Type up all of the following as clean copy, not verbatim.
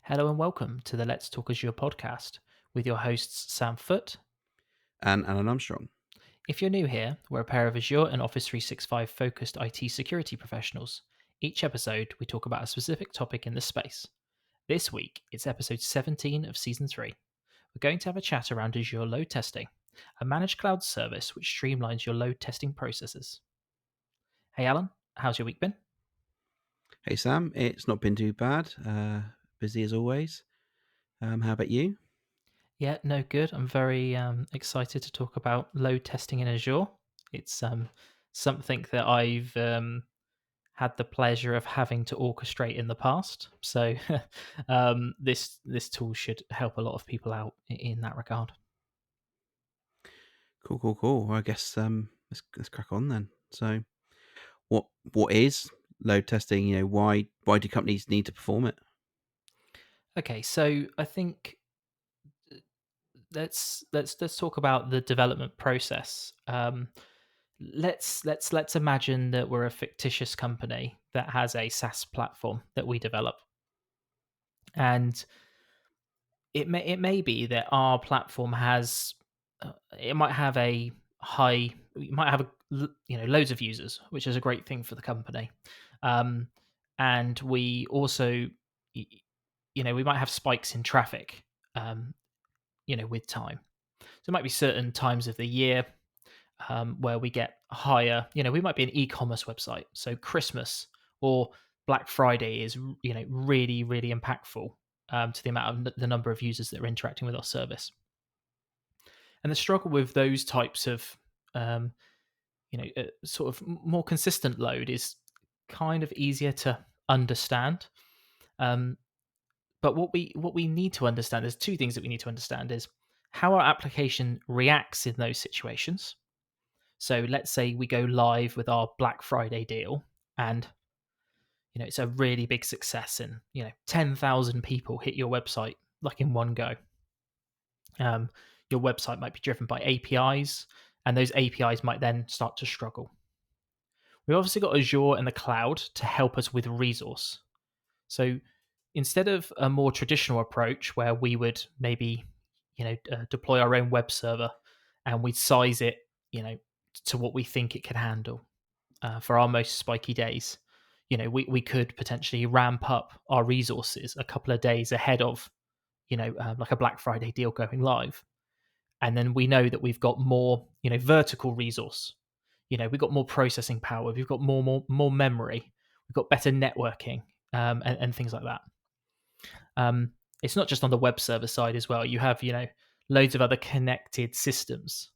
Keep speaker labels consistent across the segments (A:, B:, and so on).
A: Hello and welcome to the Let's Talk Azure podcast with your hosts Sam Foote.
B: And Alan Armstrong.
A: If you're new here, we're a pair of Azure and Office 365 focused IT security professionals. Each episode, we talk about a specific topic in the space. This week, it's episode 17 of season 3. We're going to have a chat around Azure Load Testing, a managed cloud service which streamlines your load testing processes. Hey Alan, how's your week been?
B: Hey Sam, it's not been too bad. Busy as always. How about you?
A: Yeah, no, good. I'm very excited to talk about load testing in Azure. It's something that I've had the pleasure of having to orchestrate in the past. So this tool should help a lot of people out in that regard.
B: Cool. Well, I guess let's crack on then. So, what is load testing? Why do companies need to perform it?
A: Okay, so I think let's talk about the development process. Let's imagine that we're a fictitious company that has a SaaS platform that we develop, and it may be that our platform has it might have a high it might have loads of users, which is a great thing for the company, um, and we also we might have spikes in traffic, um, with time. So it might be certain times of the year where we get higher. We might be an e-commerce website, so Christmas or Black Friday is really impactful to the amount of the number of users that are interacting with our service. And the struggle with those types of sort of more consistent load is kind of easier to understand. Um, but what we need to understand, there's two things that we need to understand: is how our application reacts in those situations. So let's say we go live with our Black Friday deal, and it's a really big success, and 10,000 people hit your website like in one go. Your website might be driven by APIs, and those APIs might then start to struggle. We've obviously got Azure and the cloud to help us with resource. So instead of a more traditional approach where we would maybe deploy our own web server and we'd size it to what we think it could handle for our most spiky days, we could potentially ramp up our resources a couple of days ahead of like a Black Friday deal going live. And then we know that we've got more vertical resource. We've got more processing power, we've got more memory, we've got better networking, and things like that. It's not just on the web server side as well. You have loads of other connected systems,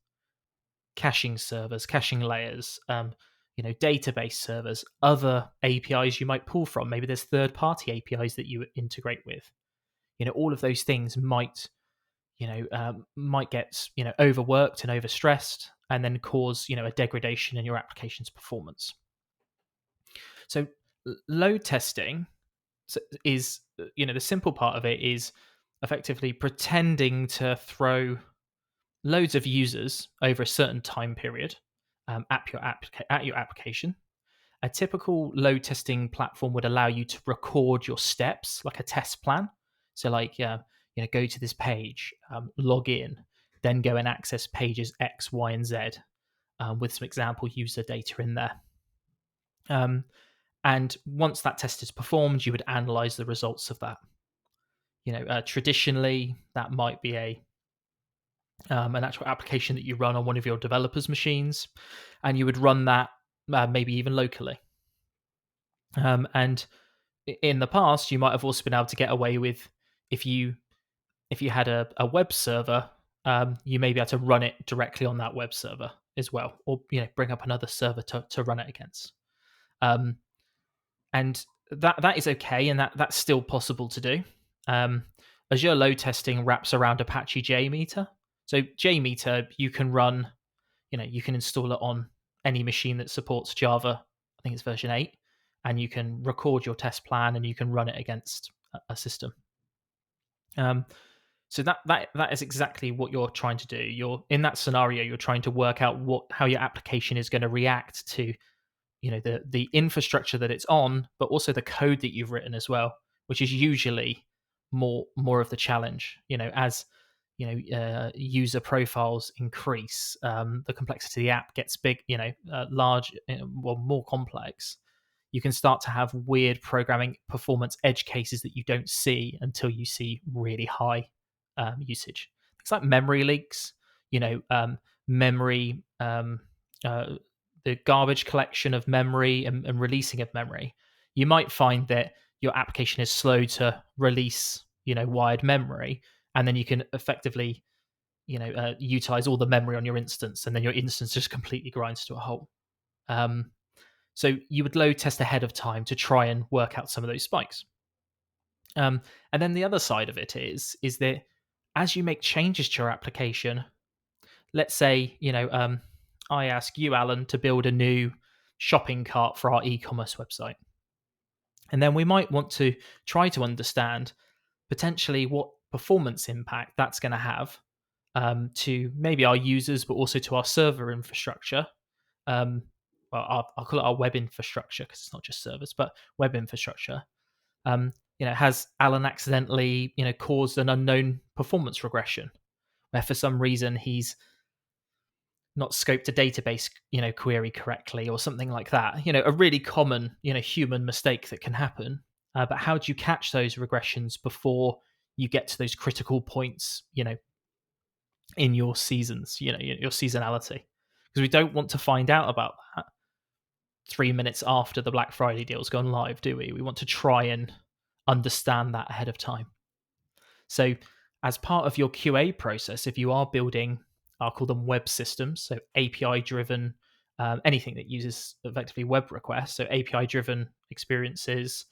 A: caching servers, caching layers, database servers, other APIs you might pull from. Maybe there's third-party APIs that you integrate with. All of those things might get overworked and overstressed, and then cause a degradation in your application's performance. So load testing is the simple part of it is effectively pretending to throw loads of users over a certain time period at your application. A typical load testing platform would allow you to record your steps like a test plan. So like go to this page, log in, then go and access pages X, Y, and Z with some example user data in there. And once that test is performed, you would analyze the results of that. Traditionally, that might be an actual application that you run on one of your developers' machines, and you would run that maybe even locally. And in the past, you might have also been able to get away with if you had a web server, you may be able to run it directly on that web server as well, or bring up another server to run it against. And that is okay, and that's still possible to do. Azure Load Testing wraps around Apache JMeter. So JMeter, you can run, you can install it on any machine that supports Java. I think it's version 8, and you can record your test plan and you can run it against a system. So that is exactly what you're trying to do. You're in that scenario. You're trying to work out how your application is going to react to the infrastructure that it's on, but also the code that you've written as well, which is usually more of the challenge. As user profiles increase, the complexity of the app gets big, large, well, more complex. You can start to have weird programming performance edge cases that you don't see until you see really high usage. It's like memory leaks, memory, the garbage collection of memory and releasing of memory. You might find that your application is slow to release, wired memory, and then you can effectively, utilize all the memory on your instance, and then your instance just completely grinds to a halt. So you would load test ahead of time to try and work out some of those spikes. And then the other side of it is that as you make changes to your application, let's say, I ask you, Alan, to build a new shopping cart for our e-commerce website. And then we might want to try to understand potentially what performance impact that's going to have to maybe our users, but also to our server infrastructure. Well, I'll call it our web infrastructure because it's not just servers, but web infrastructure. Has Alan accidentally, caused an unknown performance regression where for some reason he's not scoped a database, query correctly or something like that? A really common, human mistake that can happen. But how do you catch those regressions before you get to those critical points, in your seasons, your seasonality? Because we don't want to find out about that 3 minutes after the Black Friday deal's gone live, do we? We want to try and understand that ahead of time. So, as part of your QA process, if you are building, I'll call them web systems, so API driven, anything that uses effectively web requests, so API driven experiences,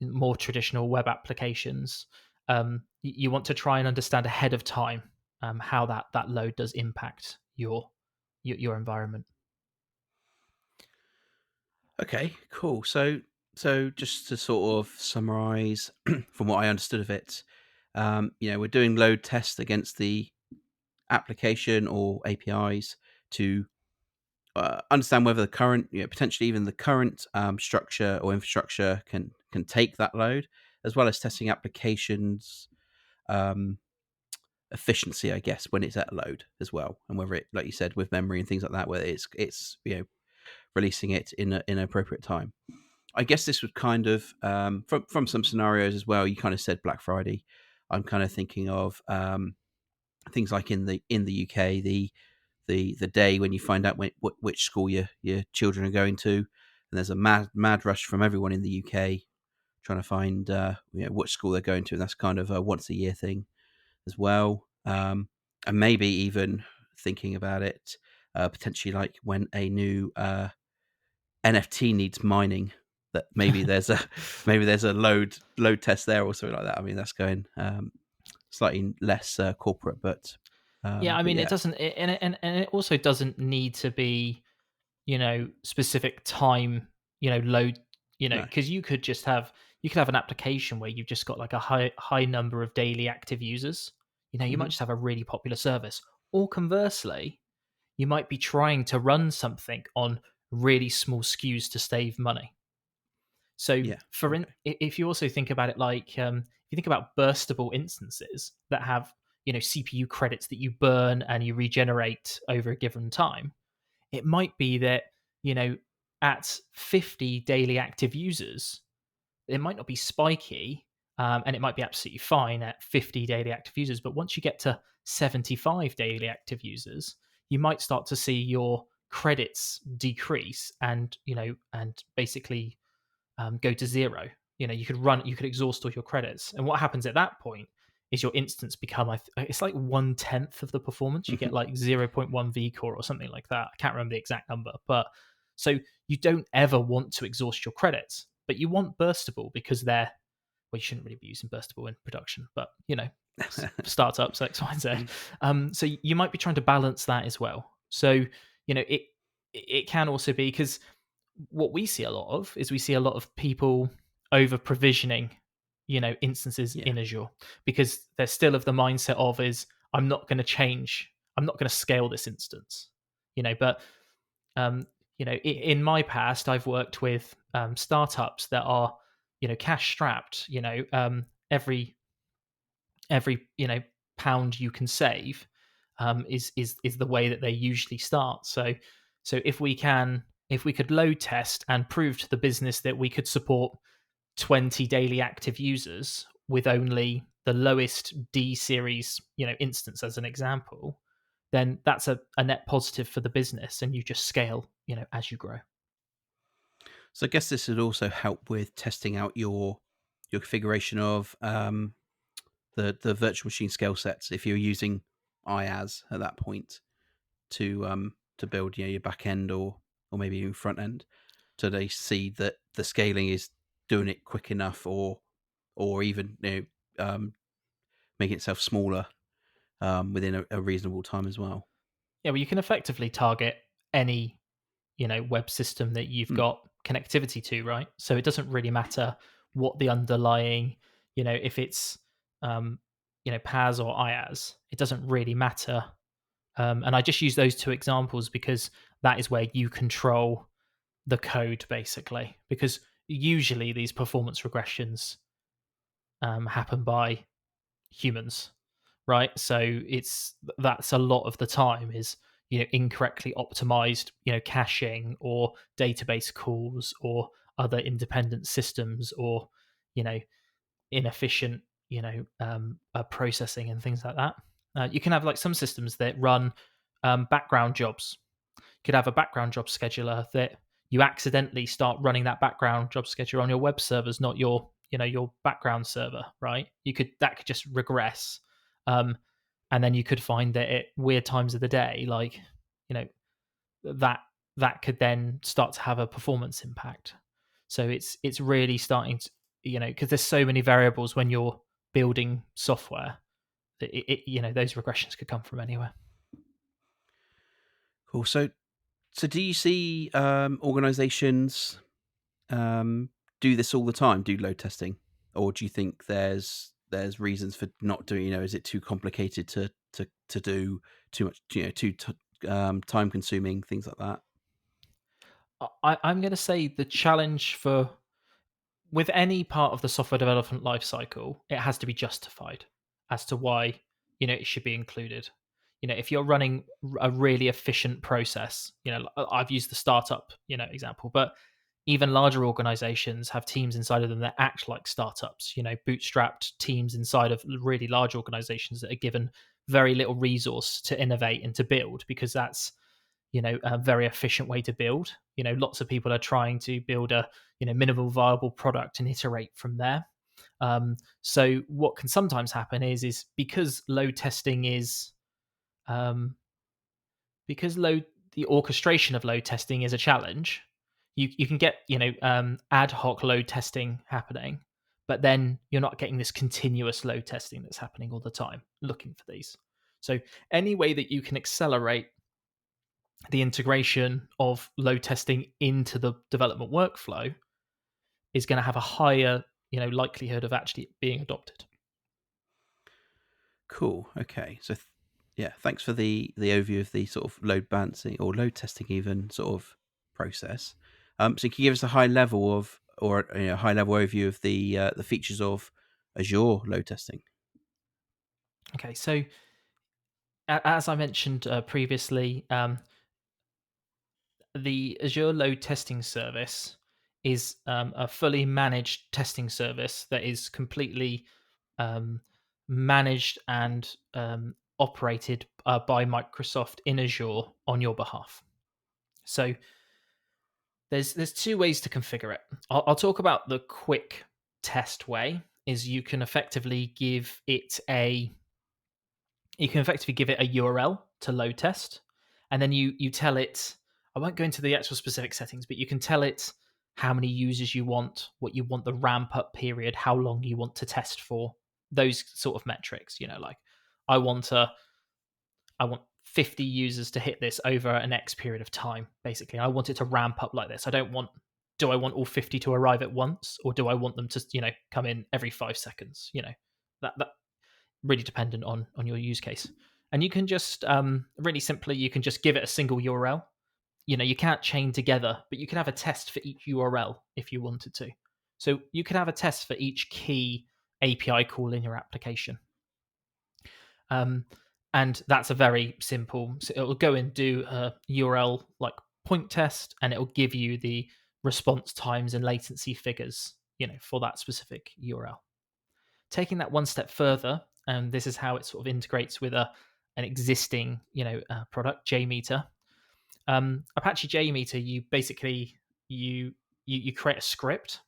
A: more traditional web applications, you want to try and understand ahead of time how that load does impact your environment.
B: Okay, cool. So just to sort of summarize, from what I understood of it, we're doing load tests against the application or APIs to understand whether the current, potentially even the current structure or infrastructure can take that load, as well as testing applications efficiency, I guess, when it's at load as well, and whether it, like you said, with memory and things like that, whether it's releasing it in an appropriate time. I guess this would kind of from some scenarios as well. You kind of said Black Friday. I'm kind of thinking of things like in the UK, the day when you find out which school your children are going to, and there's a mad rush from everyone in the UK trying to find what school they're going to, and that's kind of a once a year thing as well. And maybe even thinking about it potentially like when a new NFT needs mining, that maybe there's a load test there or something like that. I mean, that's going slightly less corporate, but
A: Yeah, I mean, it
B: yeah,
A: doesn't, and it also doesn't need to be, specific time, load,
B: no,
A: because you could have an application where you've just got like a high number of daily active users. You might
B: hmm
A: just have a really popular service, or conversely, you might be trying to run something on really small SKUs to save money. So,
B: yeah, okay,
A: if you also think about it like, if you think about burstable instances that have, CPU credits that you burn and you regenerate over a given time, it might be that, at 50 daily active users, it might not be spiky, and it might be absolutely fine at 50 daily active users. But once you get to 75 daily active users, you might start to see your credits decrease and basically go to zero. You could exhaust all your credits, and what happens at that point is your instance become it's like 1/10 of the performance. You get like 0.1 vCore or something like that. I can't remember the exact number, but so you don't ever want to exhaust your credits, but you want burstable because they're, well, you shouldn't really be using burstable in production, but startups X, Y, and Z. So you might be trying to balance that as well. So it can also be because what we see a lot of is we see a lot of people over provisioning, instances
B: yeah,
A: in Azure because they're still of the mindset of is I'm not going to change, I'm not going to scale this instance, but in my past, I've worked with startups that are, cash strapped, every pound you can save is the way that they usually start. So if we could load test and prove to the business that we could support 20 daily active users with only the lowest D series instance as an example, then that's a net positive for the business, and you just scale as you grow.
B: So I guess this would also help with testing out your configuration of the virtual machine scale sets if you're using IaaS at that point to build your back end or maybe even front end. So they see that the scaling is doing it quick enough, or even making itself smaller within a reasonable time as well.
A: Yeah, well, you can effectively target any web system that you've
B: Hmm.
A: got connectivity to, right? So it doesn't really matter what the underlying, if it's PaaS or IaaS, it doesn't really matter. And I just use those two examples because that is where you control the code, basically. Because usually these performance regressions happen by humans, right? So that's a lot of the time is incorrectly optimized caching or database calls or other independent systems, or you know inefficient processing and things like that. You can have like some systems that run background jobs. You could have a background job scheduler that you accidentally start running that background job scheduler on your web servers, not your background server, right? That could just regress, um, and then you could find that at weird times of the day, like you know that that could then start to have a performance impact. So it's really starting to, because there's so many variables when you're building software that those regressions could come from anywhere.
B: Cool. So do you see organizations um, do this all the time? Do load testing, or do you think there's reasons for not doing? Is it too complicated to do, too much? Time consuming, things like that.
A: I'm going to say the challenge for with any part of the software development lifecycle, it has to be justified as to why it should be included. If you're running a really efficient process, I've used the startup example, but even larger organizations have teams inside of them that act like startups. Bootstrapped teams inside of really large organizations that are given very little resource to innovate and to build, because that's a very efficient way to build. Lots of people are trying to build a minimal viable product and iteate from there. So what can sometimes happen is because load testing is because load the orchestration of load testing is a challenge. You can get ad hoc load testing happening, but then you're not getting this continuous load testing that's happening all the time looking for these. So any way that you can accelerate the integration of load testing into the development workflow is going to have a higher likelihood of actually being adopted.
B: Cool. Okay. So yeah, thanks for the overview of the sort of load balancing or load testing even sort of process. So can you give us a high level of or high level overview of the features of Azure load testing?
A: Okay, so as I mentioned previously, the Azure Load Testing service is a fully managed testing service that is completely um, managed and operated by Microsoft in Azure on your behalf. So there's two ways to configure it. I'll talk about the quick test way. Is you can effectively give it a URL to load test, and then you tell it. I won't go into the actual specific settings, but you can tell it how many users you want, what you want the ramp up period, how long you want to test for, those sort of metrics. Like I want a I want 50 users to hit this over an X period of time. Basically, I want it to ramp up like this. Do I want all 50 to arrive at once, or do I want them to come in every 5 seconds? That really dependent on your use case. And you can just really simply, you can just give it a single URL. You can't chain together, but you can have a test for each URL if you wanted to. So you could have a test for each key API call in your application. And that's a very simple. So it will go and do a URL like point test, and it will give you the response times and latency figures, for that specific URL. Taking that one step further, and this is how it sort of integrates with an existing, product, JMeter. Apache JMeter, you basically you create a script,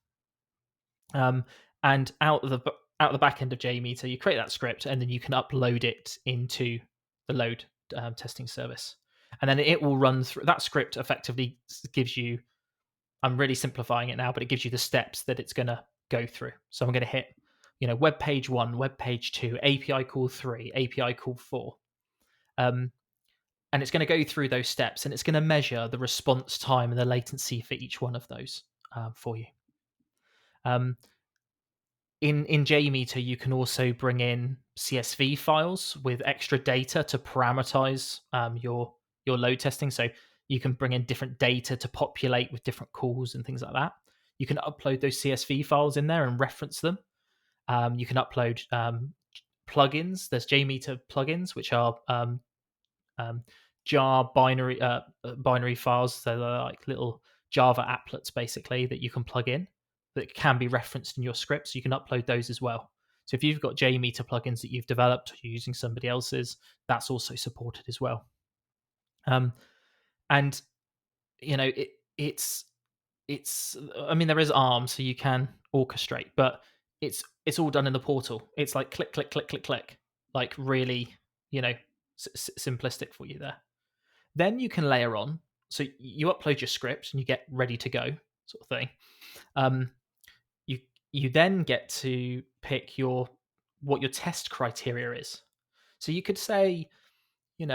A: and out the back end of JMeter, you create that script, and then you can upload it into the load testing service, and then it will run through that script. Effectively, gives you. I'm really simplifying it now, but it gives you the steps that it's going to go through. So I'm going to hit, web page 1, web page 2, API call 3, API call 4. And it's going to go through those steps, and it's going to measure the response time and the latency for each one of those for you. In JMeter, you can also bring in CSV files with extra data to parameterize your load testing. So you can bring in different data to populate with different calls and things like that. You can upload those CSV files in there and reference them. You can upload plugins. There's JMeter plugins, which are jar binary files. So they're like little Java applets, basically, that you can plug in that can be referenced in your script. So you can upload those as well. So if you've got JMeter plugins that you've developed, or you're using somebody else's, that's also supported as well. And it's I mean, there is ARM, so you can orchestrate, but it's all done in the portal. It's like click, click, click, click, click, like really, simplistic for you there. Then you can layer on. So you upload your script and you get ready to go, sort of thing. You then get to pick what your test criteria is. So you could say, you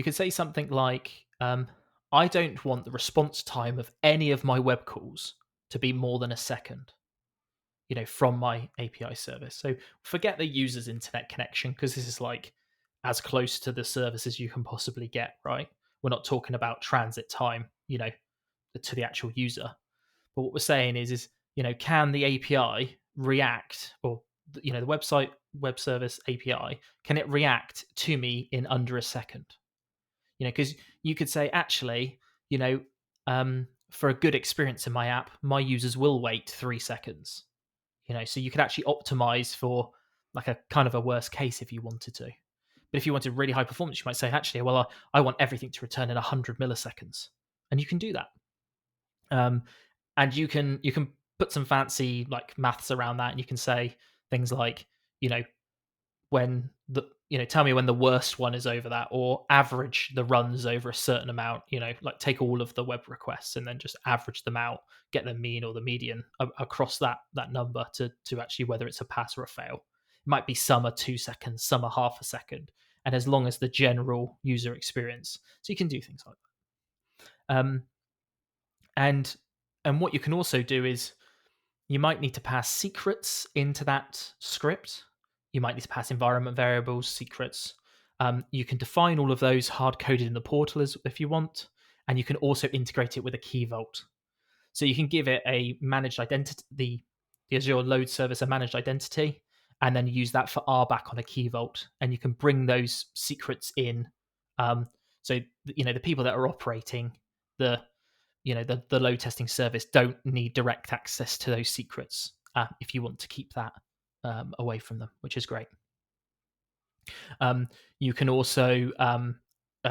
A: could say something like, I don't want the response time of any of my web calls to be more than a second, from my API service. So forget the user's internet connection, because this is like as close to the service as you can possibly get, right? We're not talking about transit time, to the actual user. But what we're saying is, can the API react, or the website web service API, can it react to me in under a second? Because you could say, actually, for a good experience in my app, my users will wait 3 seconds. So you could actually optimize for like a kind of a worst case if you wanted to. But if you wanted really high performance, you might say, actually, well, I want everything to return in 100 milliseconds, and you can do that. And you can put some fancy like maths around that, and you can say things like, when tell me when the worst one is over that, or average the runs over a certain amount, like take all of the web requests and then just average them out, get the mean or the median across that number to actually whether it's a pass or a fail. It might be some are 2 seconds, some are half a second, and as long as the general user experience. So you can do things like that. And what you can also do is, you might need to pass secrets into that script. You might need to pass environment variables, secrets. You can define all of those hard coded in the portal if you want, and you can also integrate it with a key vault. So you can give it a managed identity, the Azure Load Service, a managed identity, and then use that for RBAC on a key vault, and you can bring those secrets in. So the people that are operating the load testing service don't need direct access to those secrets if you want to keep that away from them, which is great. You can also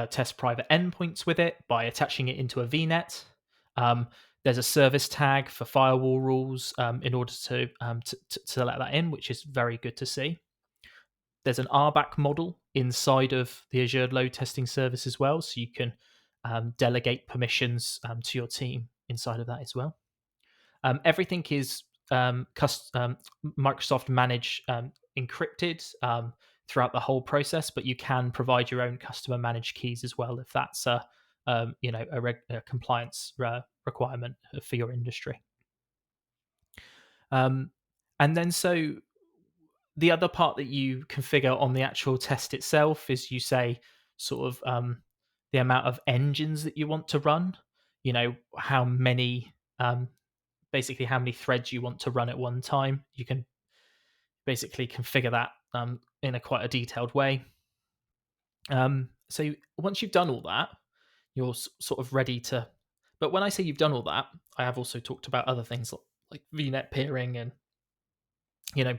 A: test private endpoints with it by attaching it into a VNet. There's a service tag for firewall rules in order to let that in, which is very good to see. There's an RBAC model inside of the Azure Load Testing service as well, so you can delegate permissions to your team inside of that as well. Everything is Microsoft managed encrypted throughout the whole process, but you can provide your own customer managed keys as well if that's a compliance requirement for your industry. And then so the other part that you configure on the actual test itself is, you say sort of the amount of engines that you want to run, how many basically how many threads you want to run at one time. You can basically configure that in a quite a detailed way. So once you've done all that, you're sort of ready to. But when I say you've done all that, I have also talked about other things like VNet peering and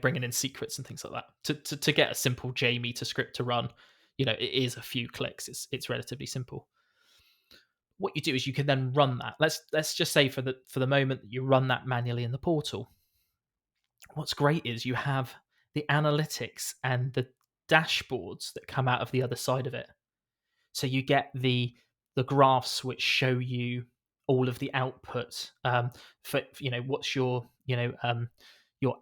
A: bringing in secrets and things like that to get a simple JMeter script to run. It is a few clicks. It's relatively simple. What you do is you can then run that. Let's just say for the moment that you run that manually in the portal. What's great is you have the analytics and the dashboards that come out of the other side of it. So you get the graphs which show you all of the output for what's your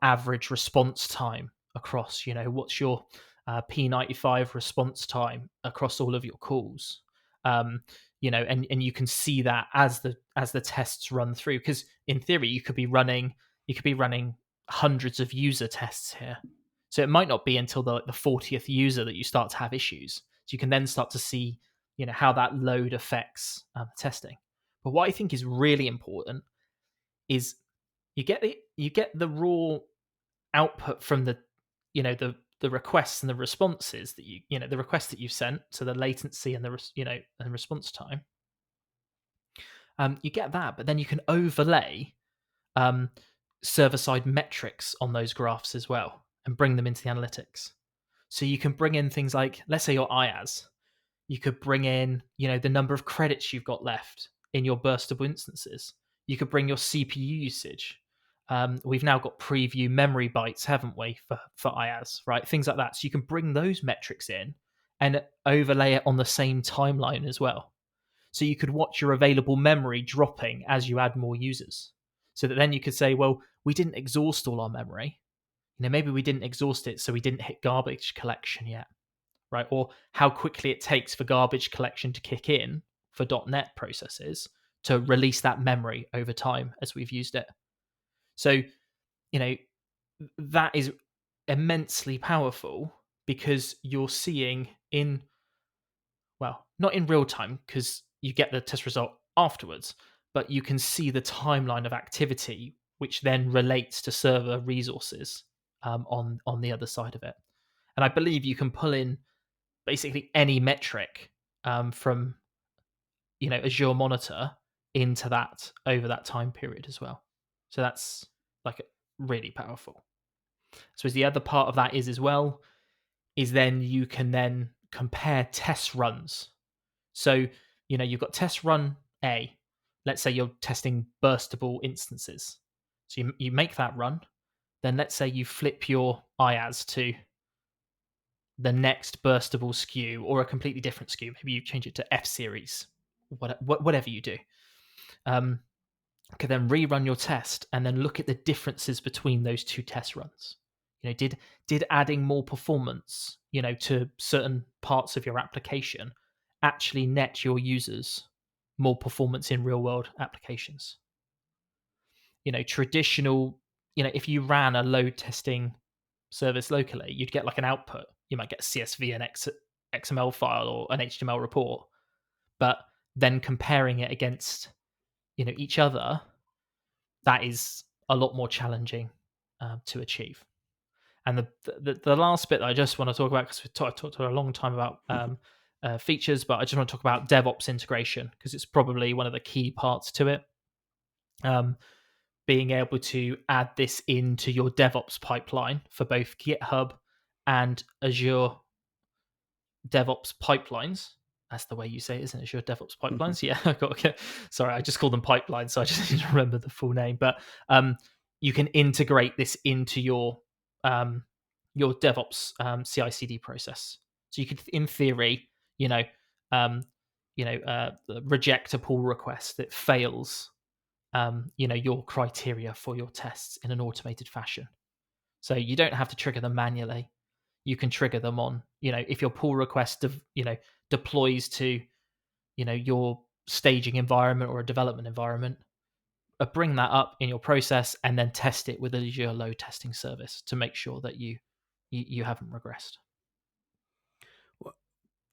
A: average response time across, what's your P95 response time across all of your calls. And you can see that as the tests run through, because in theory you could be running hundreds of user tests here. So it might not be until the 40th user that you start to have issues. So you can then start to see how that load affects testing. But what I think is really important is you get the raw output from the requests and the responses that the requests that you've sent, so the latency and and response time. You get that, but then you can overlay server-side metrics on those graphs as well and bring them into the analytics. So you can bring in things like, let's say your IaaS. You could bring in, the number of credits you've got left in your burstable instances. You could bring your CPU usage. We've now got preview memory bytes, haven't we, for IaaS, right? Things like that. So you can bring those metrics in and overlay it on the same timeline as well. So you could watch your available memory dropping as you add more users. So that then you could say, well, we didn't exhaust all our memory. Maybe we didn't exhaust it, so we didn't hit garbage collection yet, right? Or how quickly it takes for garbage collection to kick in for .NET processes to release that memory over time as we've used it. So, that is immensely powerful because you're seeing not in real time because you get the test result afterwards, but you can see the timeline of activity, which then relates to server resources on the other side of it. And I believe you can pull in basically any metric from Azure Monitor into that over that time period as well. So that's like really powerful. I suppose the other part of that is as well is then you can then compare test runs. So you've got test run A. Let's say you're testing burstable instances. So you make that run. Then let's say you flip your IaaS to the next burstable SKU or a completely different SKU. Maybe you change it to F series, whatever you do. Could then rerun your test and then look at the differences between those two test runs. Did adding more performance, to certain parts of your application actually net your users more performance in real world applications? Traditional, if you ran a load testing service locally, you'd get like an output. You might get a CSV, an XML file, or an HTML report. But then comparing it against, each other, that is a lot more challenging to achieve. And the last bit that I just want to talk about, because I talked for a long time about features, but I just want to talk about DevOps integration because it's probably one of the key parts to it. Being able to add this into your DevOps pipeline for both GitHub and Azure DevOps pipelines. That's the way you say it, isn't it? Azure DevOps pipelines. Yeah, I got okay. Sorry, I just call them pipelines, so I just need to remember the full name. But you can integrate this into your DevOps CI/CD process. So you could, in theory, reject a pull request that fails your criteria for your tests in an automated fashion. So you don't have to trigger them manually. You can trigger them on, if your pull request deploys to, your staging environment or a development environment, bring that up in your process and then test it with Azure Load Testing service to make sure that you haven't regressed.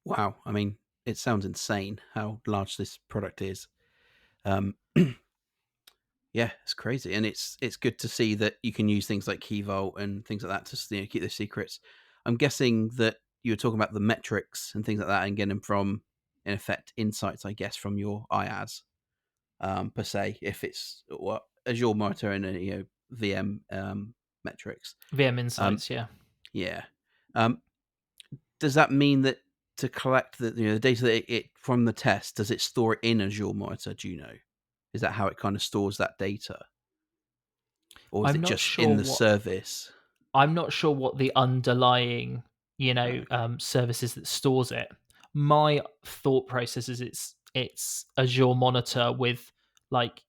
B: Wow. I mean, it sounds insane how large this product is. Yeah, it's crazy, and it's good to see that you can use things like Key Vault and things like that to keep those secrets. I'm guessing that you were talking about the metrics and things like that, and getting them from, in effect, insights, I guess, from your IaaS per se. If it's what Azure Monitor and VM metrics,
A: VM
B: um,
A: Insights, yeah.
B: yeah. Um, does that mean that to collect the data that it from the test, does it store it in Azure Monitor? Do you know? Is that how it kind of stores that data? Or is
A: I'm
B: it
A: not
B: just
A: sure
B: in the
A: what
B: service?
A: I'm not sure what the underlying,
B: Okay.
A: services that stores it. My thought process is it's Azure Monitor with like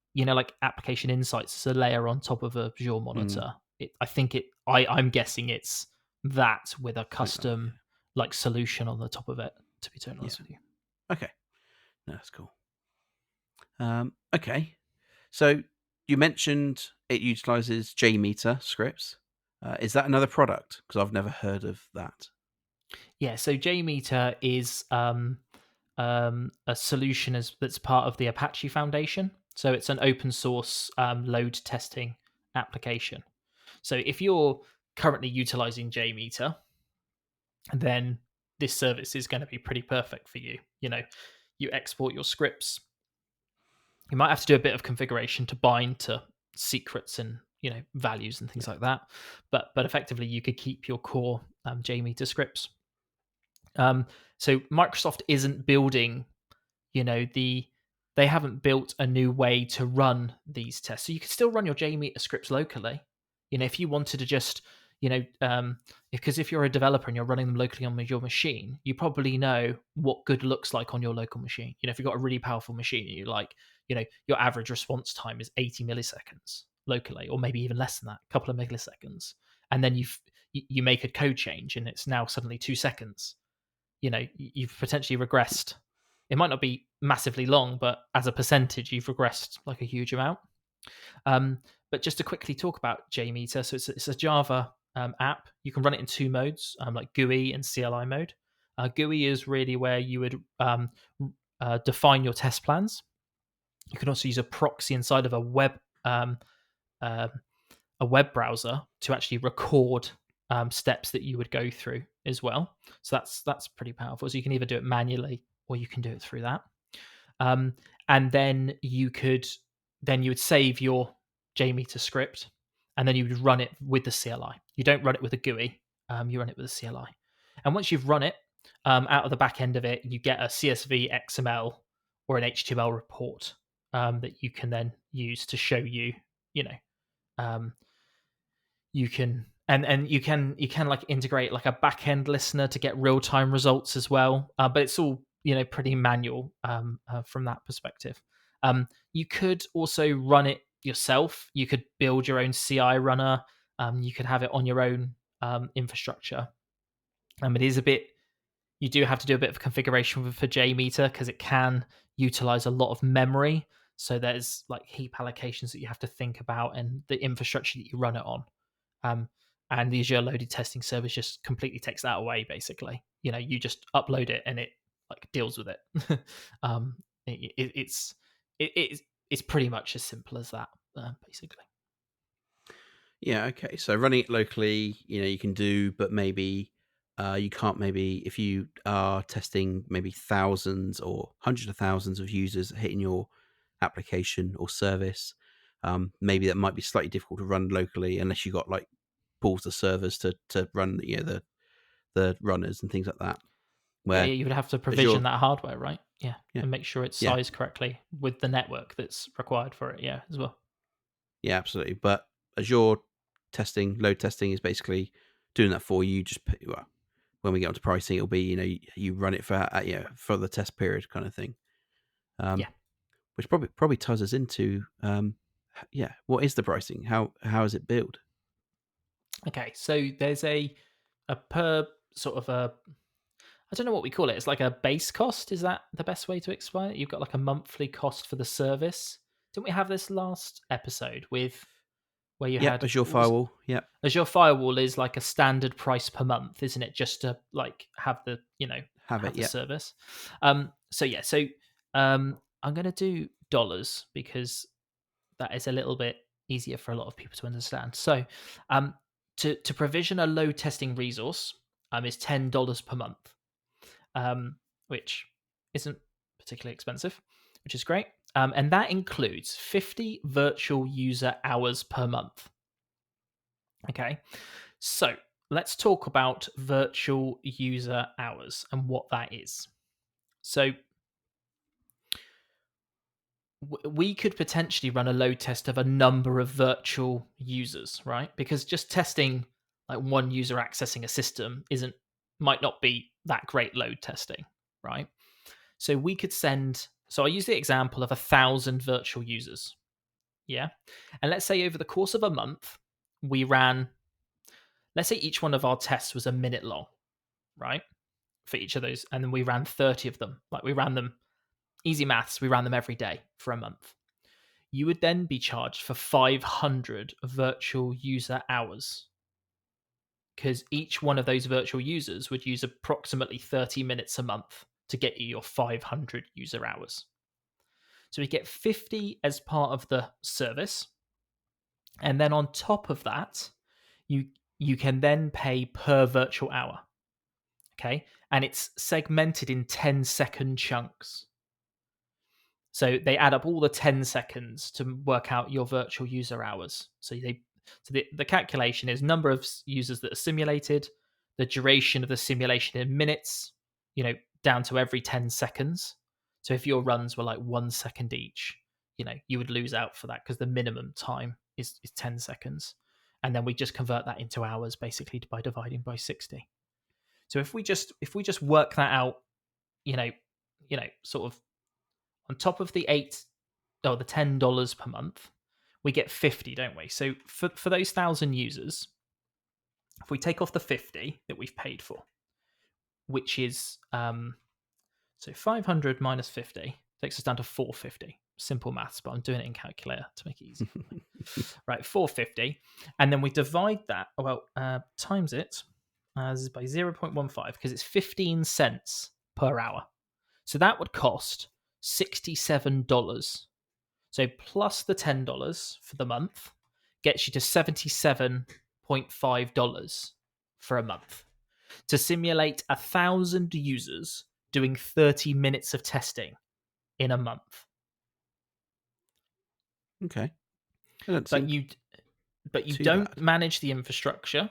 A: application insights as a layer on top of Azure
B: Mm,
A: Monitor. I think I'm guessing it's that with a
B: something like that.
A: custom like solution on the top of it. To be totally
B: Yeah.
A: honest with you.
B: Okay. No, that's cool. Okay. So you mentioned it utilizes JMeter scripts. Is that another product? Because I've never heard of that.
A: Yeah, so JMeter is a solution that's part of the Apache Foundation. So it's an open source load testing application. So if you're currently utilizing JMeter, then this service is going to be pretty perfect for you. You export your scripts. You might have to do a bit of configuration to bind to secrets and values and things
B: Yeah.
A: like that, but effectively you could keep your core JMeter scripts. So Microsoft isn't building, the they haven't built a new way to run these tests. So you could still run your JMeter scripts locally. If you wanted to just, because if you're a developer and you're running them locally on your machine, you probably know what good looks like on your local machine. If you've got a really powerful machine and you like, your average response time is 80 milliseconds locally, or maybe even less than that, a couple of milliseconds, and then you make a code change and it's now suddenly 2 seconds. You've potentially regressed. It might not be massively long, but as a percentage, you've regressed like a huge amount. Um, but just to quickly talk about JMeter, so it's a Java app. You can run it in two modes, like GUI and CLI mode. GUI is really where you would define your test plans. You can also use a proxy inside of uh, a web browser to actually record steps that you would go through as well. So that's pretty powerful. So you can either do it manually or you can do it through that. Um, and then you would save your JMeter script, and then you would run it with the CLI. You don't run it with a GUI. You run it with a CLI. And once you've run it, out of the back end of it, you get a CSV, XML, or an HTML report that you can then use to show you, you know, um, you can you can like integrate like a back end listener to get real time results as well. But it's all pretty manual from that perspective. You could also run it yourself. You could build your own CI runner. You could have it on your own infrastructure. It is a bit. You do have to do a bit of configuration for JMeter because it can utilize a lot of memory. So there's like heap allocations that you have to think about and the infrastructure that you run it on. Um, and the Azure Loaded Testing service just completely takes that away. Basically, you just upload it and it like deals with it. um, it's it's pretty much as simple as that, basically.
B: Yeah. Okay. So running it locally, you can do, but maybe you can't. Maybe if you are testing maybe thousands or hundreds of thousands of users hitting your application or service, maybe that might be slightly difficult to run locally unless you got like pools of servers to run the runners and things like that.
A: Yeah,
B: Where
A: you would have to
B: Azure,
A: provision that hardware, right? Yeah,
B: yeah,
A: and make sure it's
B: yeah,
A: sized correctly with the network that's required for it. Yeah, as well.
B: yeah, absolutely. But Azure testing, load testing is basically doing that for you. Just well, when we get onto pricing, it'll be you run it for for the test period kind of thing.
A: Yeah.
B: Which probably ties us into yeah, what is the pricing? How is it billed?
A: Okay, so there's a per sort of a I don't know what we call it. It's like a base cost. Is that the best way to explain it? You've got like a monthly cost for the service. Didn't we have this last episode with where you
B: Yep,
A: had
B: Azure
A: what was
B: Firewall. Yep,
A: Azure Firewall is like a standard price per month, isn't it? Just to like have the
B: have it.
A: have the
B: Yep,
A: service. So I'm gonna do dollars because that is a little bit easier for a lot of people to understand. So, um, to provision a load testing resource is $10 per month, which isn't particularly expensive, which is great. And that includes 50 virtual user hours per month. Okay, so let's talk about virtual user hours and what that is. So we could potentially run a load test of a number of virtual users, right? Because just testing like one user accessing a system might not be that great load testing, right? So we could send. So I use the example of 1,000 virtual users, yeah. And let's say over the course of a month, we ran. Let's say each one of our tests was a minute long, right? For each of those, and then we ran 30 of them. Like we ran them, easy maths. We ran them every day for a month. You would then be charged for 500 virtual user hours, because each one of those virtual users would use approximately 30 minutes a month to get you your 500 user hours. So we get 50 as part of the service. And then on top of that, you can then pay per virtual hour. Okay. And it's segmented in 10-second chunks. So they add up all the 10 seconds to work out your virtual user hours. So the calculation is number of users that are simulated, the duration of the simulation in minutes, down to every 10 seconds. So if your runs were like 1 second each, you would lose out for that because the minimum time is 10 seconds. And then we just convert that into hours basically by dividing by 60. So if we just work that out, sort of on top of the the $10 per month, we get 50, don't we? So for those 1,000 users, if we take off the 50 that we've paid for, which is so 500 minus 50 takes us down to 450. Simple maths, but I'm doing it in calculator to make it easy. Right, 450, and then we divide that. Times it as by 0.15 because it's 15 cents per hour. So that would cost $67. So plus the $10 for the month gets you to $77.5 for a month to simulate 1,000 users doing 30 minutes of testing in a month.
B: Okay. That
A: But
B: seem
A: you
B: too
A: don't
B: bad.
A: manage the infrastructure.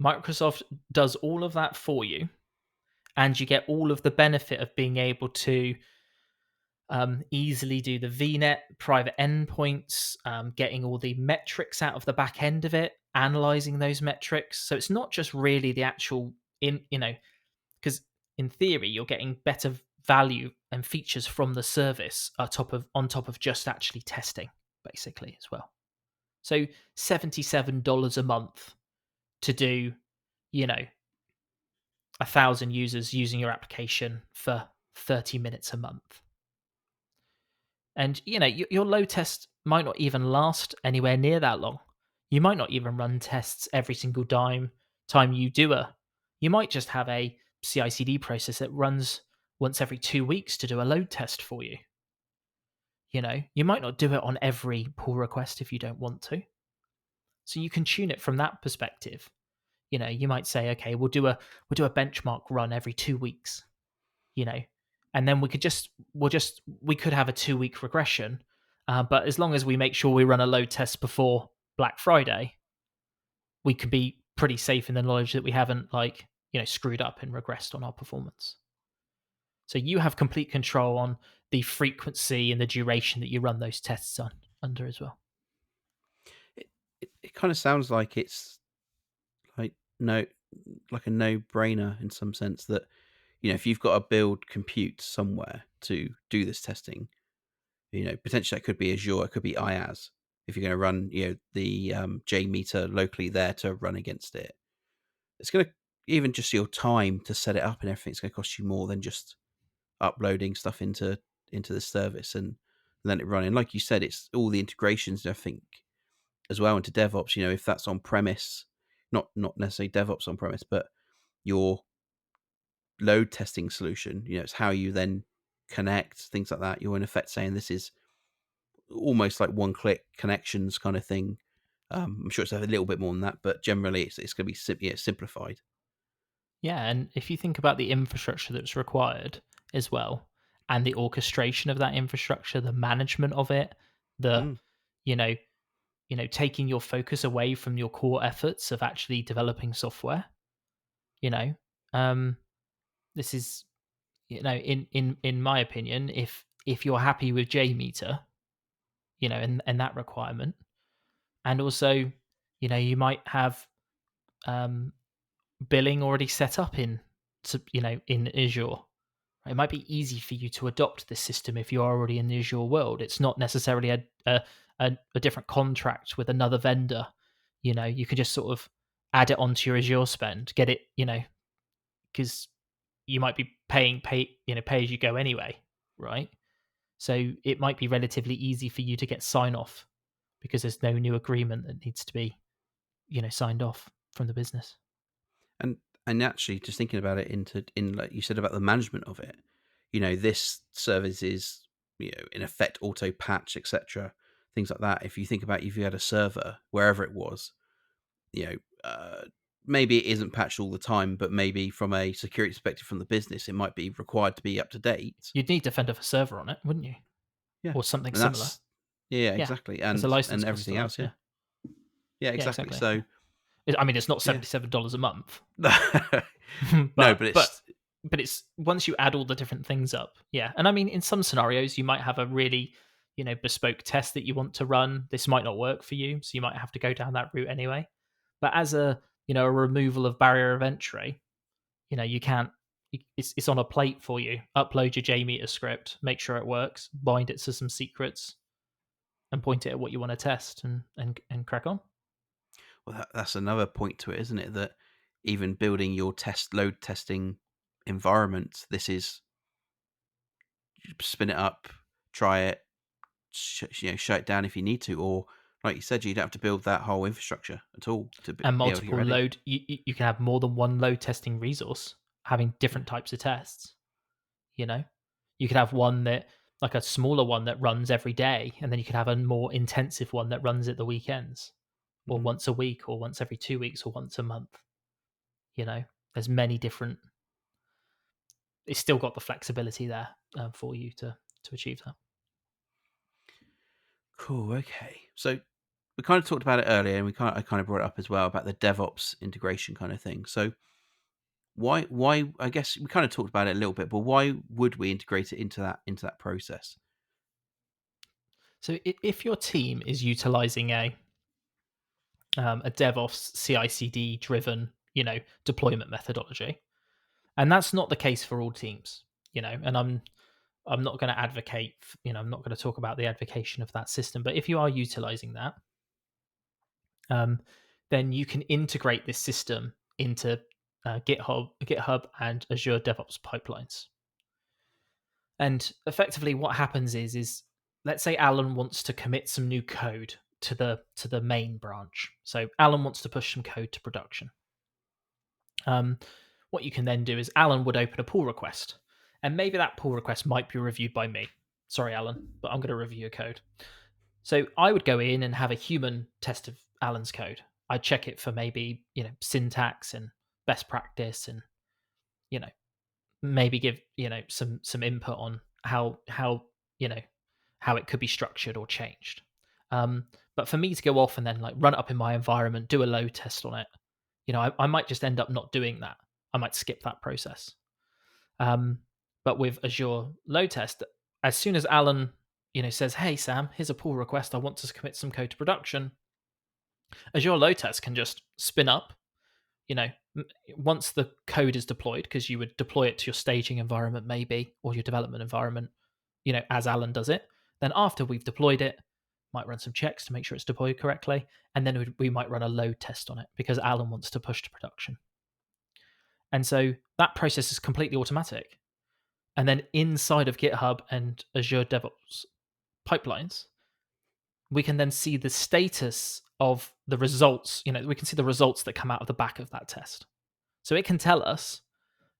A: Microsoft does all of that for you, and you get all of the benefit of being able to easily do the VNet private endpoints, getting all the metrics out of the back end of it, analyzing those metrics. So it's not just really the actual because in theory you're getting better value and features from the service on top of just actually testing, basically as well. So $77 a month to do, 1,000 users using your application for 30 minutes a month. And your load test might not even last anywhere near that long. You might not even run tests every single time you do you might just have a CI/CD process that runs once every 2 weeks to do a load test for you. You might not do it on every pull request if you don't want to. So you can tune it from that perspective. You might say, okay, we'll do a benchmark run every 2 weeks. And then we could have a 2-week regression, but as long as we make sure we run a load test before Black Friday, we could be pretty safe in the knowledge that we haven't screwed up and regressed on our performance. So you have complete control on the frequency and the duration that you run those tests under as well.
B: It kind of sounds like it's like a no-brainer in some sense that if you've got to build compute somewhere to do this testing, potentially that could be Azure, it could be IaaS. If you're going to run the JMeter locally there to run against it, it's going to, even just your time to set it up and everything, it's going to cost you more than just uploading stuff into the service and then it running. Like you said, it's all the integrations and everything as well into DevOps. If that's on premise, not necessarily DevOps on premise, but your load testing solution, it's how you then connect things like that. You're in effect saying this is almost like one-click connections kind of thing. I'm sure it's a little bit more than that, but generally it's going to be simplified.
A: Yeah, and if you think about the infrastructure that's required as well, and the orchestration of that infrastructure, the management of it, the
B: Mm.
A: you know, taking your focus away from your core efforts of actually developing software, you know, um, this is, in my opinion, if you're happy with JMeter, and that requirement, and also, you might have um, billing already set up in Azure. It might be easy for you to adopt this system if you're already in the Azure world. It's not necessarily a different contract with another vendor. You can just sort of add it onto your Azure spend, get it, because you might be pay as you go anyway, right? So it might be relatively easy for you to get sign off because there's no new agreement that needs to be, signed off from the business.
B: And actually, just thinking about it in like you said about the management of it, this service is in effect auto patch, etc. Things like that. If you think about if you had a server wherever it was, you know, uh, maybe it isn't patched all the time, but maybe from a security perspective from the business, it might be required to be up to date.
A: You'd need Defender for Server on it, wouldn't you?
B: Yeah,
A: Or something
B: and
A: similar.
B: that's yeah,
A: Yeah,
B: exactly,
A: there's a
B: and
A: license cost to
B: everything
A: that.
B: else. Yeah,
A: Yeah,
B: yeah,
A: yeah,
B: exactly.
A: exactly.
B: So
A: Yeah. I mean, it's not
B: yeah,
A: $77 a month,
B: no,
A: but
B: but
A: but
B: it's
A: but it's once you add all the different things up, yeah. And I mean, in some scenarios, you might have a really bespoke test that you want to run. This might not work for you, so you might have to go down that route anyway. But as a removal of barrier of entry, you can't. It's on a plate for you. Upload your JMeter script, make sure it works, bind it to some secrets, and point it at what you want to test, and crack on.
B: well, that's another point to it, isn't it? That even building your load testing environment, this is spin it up, try it, shut it down if you need to, or like you said, you don't have to build that whole infrastructure at all to
A: And
B: be able to get
A: multiple
B: ready.
A: load. You can have more than one load testing resource having
B: Yeah.
A: different types of tests. You know, you could have one that, like a smaller one that runs every day, and then you could have a more intensive one that runs at the weekends, or
B: Mm.
A: once a week, or once every 2 weeks, or once a month. There's many different. It's still got the flexibility there for you to achieve that.
B: Cool. Okay. So we kind of talked about it earlier, and I kind of brought it up as well about the DevOps integration kind of thing. So why? I guess we kind of talked about it a little bit, but why would we integrate it into that process?
A: So if your team is utilizing a DevOps CI/CD driven, deployment methodology, and that's not the case for all teams, and I'm not going to advocate, I'm not going to talk about the advocation of that system, but if you are utilizing that, um, then you can integrate this system into GitHub and Azure DevOps pipelines. And effectively, what happens is let's say Alan wants to commit some new code to the main branch. So Alan wants to push some code to production. What you can then do is Alan would open a pull request, and maybe that pull request might be reviewed by me. Sorry, Alan, but I'm going to review your code. So I would go in and have a human test of Alan's code. I'd check it for maybe syntax and best practice, and you know maybe give some input on how you know how it could be structured or changed. But for me to go off and then like run it up in my environment, do a load test on it, I might just end up not doing that. I might skip that process. Um, but with Azure Load Test, as soon as Alan, says, "Hey Sam, here's a pull request. I want to commit some code to production," Azure Load Test can just spin up. You know, once the code is deployed, because you would deploy it to your staging environment, maybe, or your development environment, as Alan does it. Then after we've deployed it, might run some checks to make sure it's deployed correctly, and then we might run a load test on it because Alan wants to push to production. And so that process is completely automatic. And then inside of GitHub and Azure DevOps pipelines, we can then see the status of the results. We can see the results that come out of the back of that test. So it can tell us,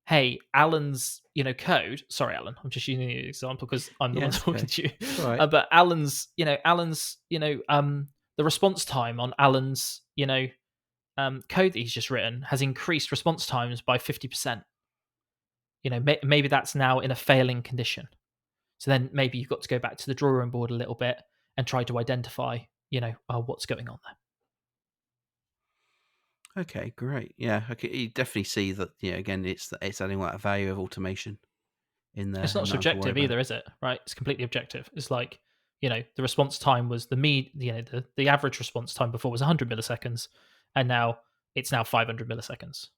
A: hey, Alan's, code. Sorry, Alan, I'm just using the example because I'm the
B: Yeah,
A: one
B: it's
A: talking
B: okay.
A: to you.
B: It's all right.
A: But Alan's, the response time on Alan's, code that he's just written has increased response times by 50%. Maybe that's now in a failing condition. So then maybe you've got to go back to the drawing board a little bit and try to identify, what's going on there.
B: Okay, great. Yeah, okay. You definitely see that. Yeah, again, it's adding that value of automation in there
A: It's not
B: and not having to worry
A: subjective
B: about it.
A: either, is it? Right? It's completely objective. It's like, the response time was the average response time before was 100 milliseconds, and now it's now 500 milliseconds.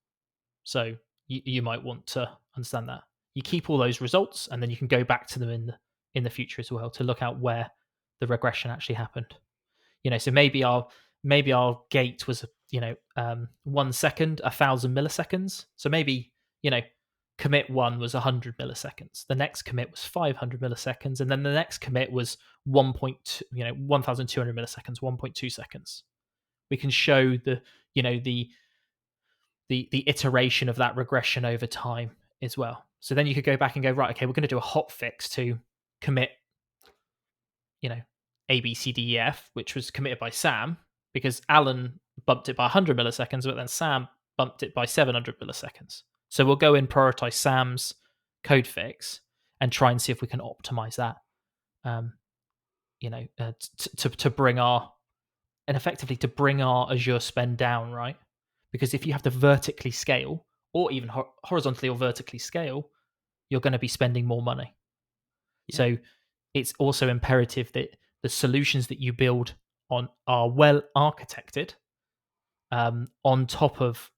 A: So you might want to understand that. You keep all those results, and then you can go back to them in the future as well to look out where the regression actually happened. So maybe our gate was 1 second, 1,000 milliseconds. So maybe commit one was 100 milliseconds. The next commit was 500 milliseconds, and then the next commit was 1,200 milliseconds, 1.2 seconds. We can show the iteration of that regression over time as well. So then you could go back and go, right, okay, we're going to do a hot fix to commit, A, B, C, D, E, F, which was committed by Sam because Alan bumped it by 100 milliseconds, but then Sam bumped it by 700 milliseconds. So we'll go and prioritize Sam's code fix and try and see if we can optimize that, to bring our and effectively to bring our Azure spend down, right? Because if you have to vertically scale or even horizontally or vertically scale, you're going to be spending more money.
B: Yeah.
A: So it's also imperative that the solutions that you build on are well architected, on top of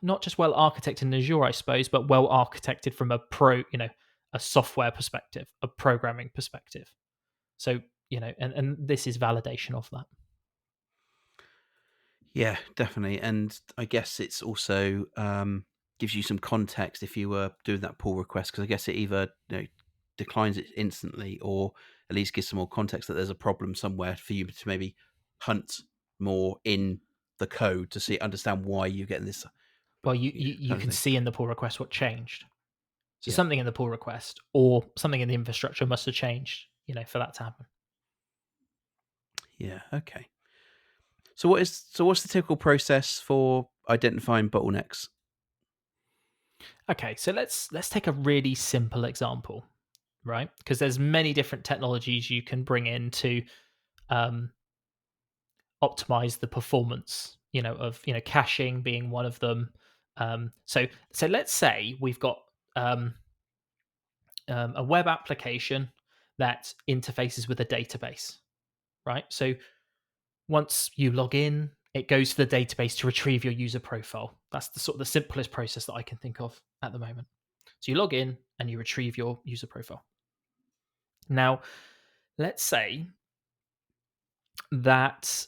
A: not just well architected in Azure, I suppose, but well architected from a software perspective, a programming perspective. So, and this is validation of that.
B: Yeah, definitely. And I guess it's also gives you some context if you were doing that pull request, because I guess it either declines it instantly or at least gives some more context that there's a problem somewhere for you to maybe hunt more in the code to understand why you're getting this
A: Well, you
B: kind of
A: can
B: thing.
A: see in the pull request what changed. So
B: Yeah.
A: something in the pull request or something in the infrastructure must have changed, for that to happen.
B: Yeah. Okay. So what's the typical process for identifying bottlenecks?
A: Okay, so let's take a really simple example, right? Because there's many different technologies you can bring in to um, optimize the performance, of caching being one of them. So let's say we've got a web application that interfaces with a database, right? So once you log in, it goes to the database to retrieve your user profile. That's the sort of the simplest process that I can think of at the moment. So you log in and you retrieve your user profile. Now, let's say that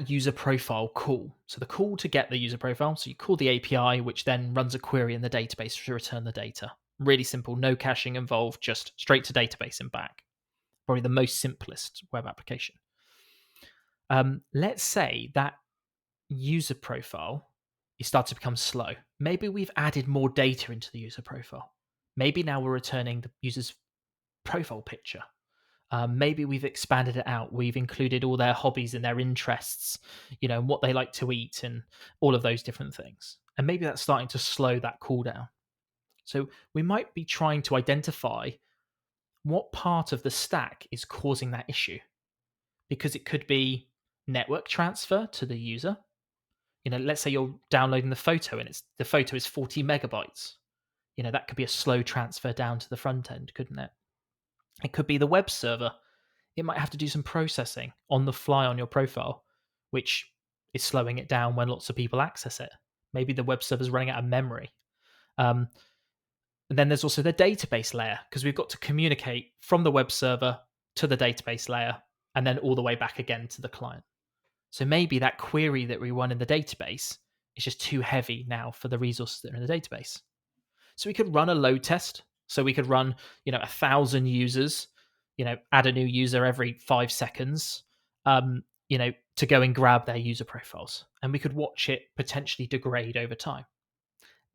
A: user profile call. So the call to get the user profile. So you call the API, which then runs a query in the database to return the data. Really simple, no caching involved, just straight to database and back. Probably the most simplest web application. Let's say that user profile is starting to become slow. Maybe we've added more data into the user profile. Maybe now we're returning the user's profile picture. Maybe we've expanded it out. We've included all their hobbies and their interests, and what they like to eat and all of those different things. And maybe that's starting to slow that cooldown. So we might be trying to identify what part of the stack is causing that issue, because it could be network transfer to the user. Let's say you're downloading the photo and the photo is 40 megabytes. That could be a slow transfer down to the front end, couldn't it? It could be the web server. It might have to do some processing on the fly on your profile, which is slowing it down when lots of people access it. Maybe the web server's running out of memory. And then there's also the database layer, because we've got to communicate from the web server to the database layer and then all the way back again to the client. So maybe that query that we run in the database is just too heavy now for the resources that are in the database. So we could run a load test. So we could run, 1,000 users, add a new user every 5 seconds, to go and grab their user profiles. And we could watch it potentially degrade over time.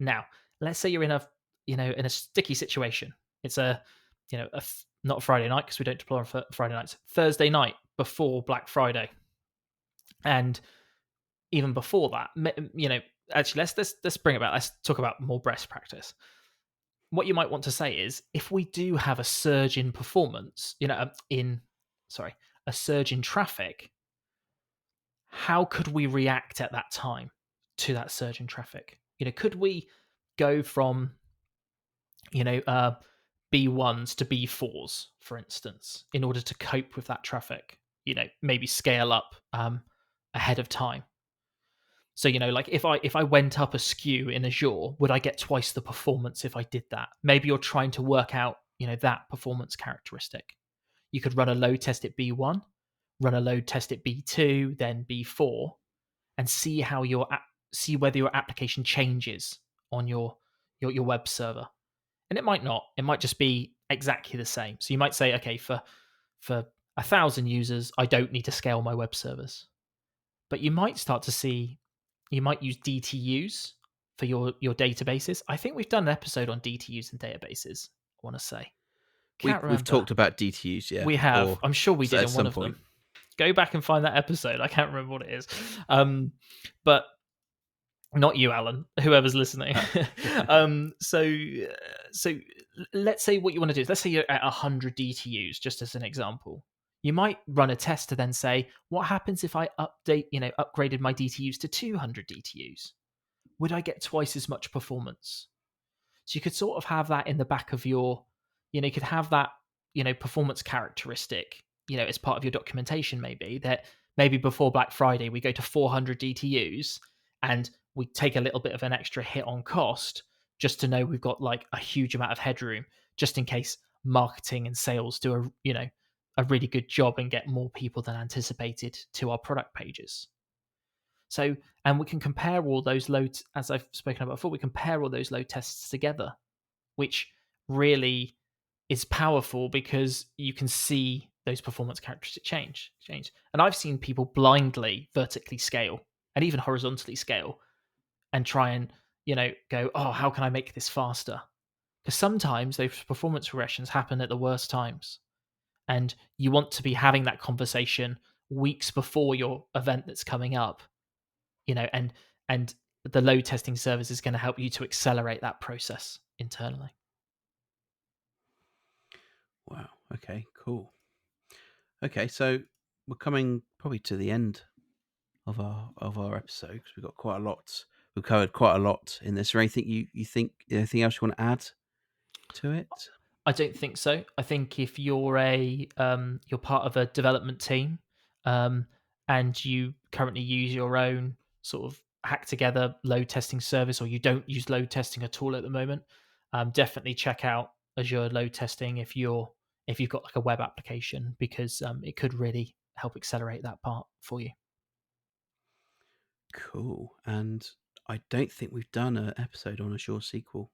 A: Now, let's say you're in a in a sticky situation. It's a not a Friday night because we don't deploy on Friday nights. Thursday night before Black Friday, and even before that, actually let's bring it back. Let's talk about more best practice. What you might want to say is, if we do have a surge in performance, a surge in traffic, how could we react at that time to that surge in traffic? Could we go from B1s to B4s, for instance, in order to cope with that traffic? Maybe scale up ahead of time. So like if I went up a SKU in Azure, would I get twice the performance if I did that? Maybe you're trying to work out that performance characteristic. You could run a load test at B1, run a load test at B2, then B4, and see whether your application changes on your web server. And it might not. It might just be exactly the same. So you might say, okay, for 1,000 users, I don't need to scale my web servers. But you might start to see, you might use DTUs for your databases. I think we've done an episode on DTUs and databases, I want to say. Can't
B: We've
A: remember.
B: talked about DTUs, yeah.
A: We have.
B: Or
A: I'm sure we did
B: at
A: in
B: some
A: one of
B: point.
A: them. Go back and find that episode. I can't remember what it is. But not you, Alan, whoever's listening. So let's say what you want to do is, let's say you're at 100 DTUs, just as an example. You might run a test to then say, what happens if I upgraded my DTUs to 200 DTUs? Would I get twice as much performance? So you could sort of have that in the back of your, you could have that, performance characteristic, as part of your documentation, maybe that maybe before Black Friday, we go to 400 DTUs and we take a little bit of an extra hit on cost just to know we've got like a huge amount of headroom, just in case marketing and sales do a really good job and get more people than anticipated to our product pages. So, and we can compare all those loads, as I've spoken about before, we compare all those load tests together, which really is powerful because you can see those performance characteristics change. And I've seen people blindly vertically scale and even horizontally scale and try and, go, oh, how can I make this faster? Because sometimes those performance regressions happen at the worst times. And you want to be having that conversation weeks before your event that's coming up, and the load testing service is going to help you to accelerate that process internally.
B: Wow. Okay, cool. Okay, so we're coming probably to the end of our episode because we've got quite a lot. We've covered quite a lot in this. Is there anything you think? Anything else you want to add to it?
A: I don't think so. I think if you're you're part of a development team, and you currently use your own sort of hack together load testing service, or you don't use load testing at all at the moment, definitely check out Azure Load Testing if you've got like a web application, because it could really help accelerate that part for you.
B: Cool. And I don't think we've done an episode on Azure SQL.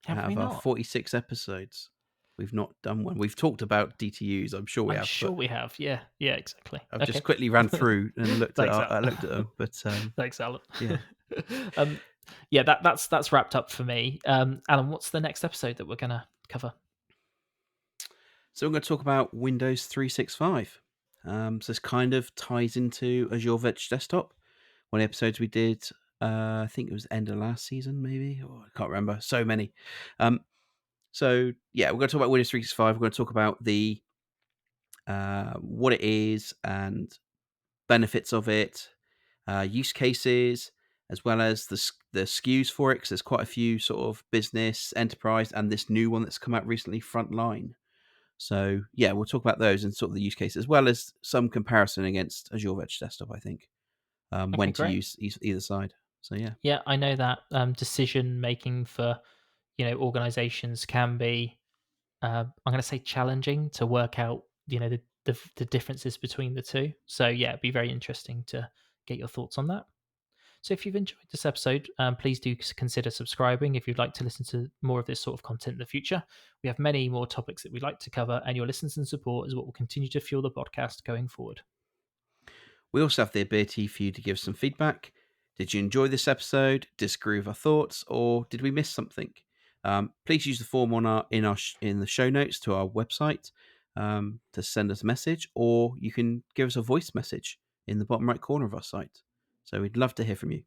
A: Have
B: Out
A: we
B: of our
A: not?
B: 46 episodes, we've not done one. We've talked about DTUs, I'm sure we
A: I'm
B: have,
A: sure
B: but
A: we have. Yeah, exactly.
B: I've
A: Okay.
B: just quickly ran through and looked at
A: Thanks, Alan.
B: looked at them. But
A: Thanks, Alan.
B: yeah.
A: Yeah, that's wrapped up for me. Alan, what's the next episode that we're gonna cover?
B: So I'm going to talk about Windows 365. So this kind of ties into Azure Virtual Desktop. One of the episodes we did, I think it was end of last season, maybe, or I can't remember. So many. So yeah, we're going to talk about Windows 365. We're going to talk about the what it is and benefits of it, use cases, as well as the SKUs for it, because there's quite a few sort of business, enterprise, and this new one that's come out recently, Frontline. So yeah, we'll talk about those and sort of the use case, as well as some comparison against Azure Virtual Desktop, I think,
A: Okay,
B: when to
A: great.
B: use either side. So yeah.
A: Yeah, I know that decision making for organizations can be, I'm going to say, challenging to work out the differences between the two. So yeah, it'd be very interesting to get your thoughts on that. So if you've enjoyed this episode, please do consider subscribing if you'd like to listen to more of this sort of content in the future. We have many more topics that we'd like to cover, and your listens and support is what will continue to fuel the podcast going forward.
B: We also have the ability for you to give some feedback. Did you enjoy this episode? Disagree with our thoughts, or did we miss something? Please use the form on in the show notes to our website to send us a message, or you can give us a voice message in the bottom right corner of our site. So we'd love to hear from you.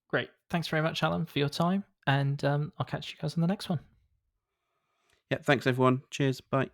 A: Great. Thanks very much, Alan, for your time. And I'll catch you guys on the next one.
B: Yeah, thanks everyone. Cheers. Bye.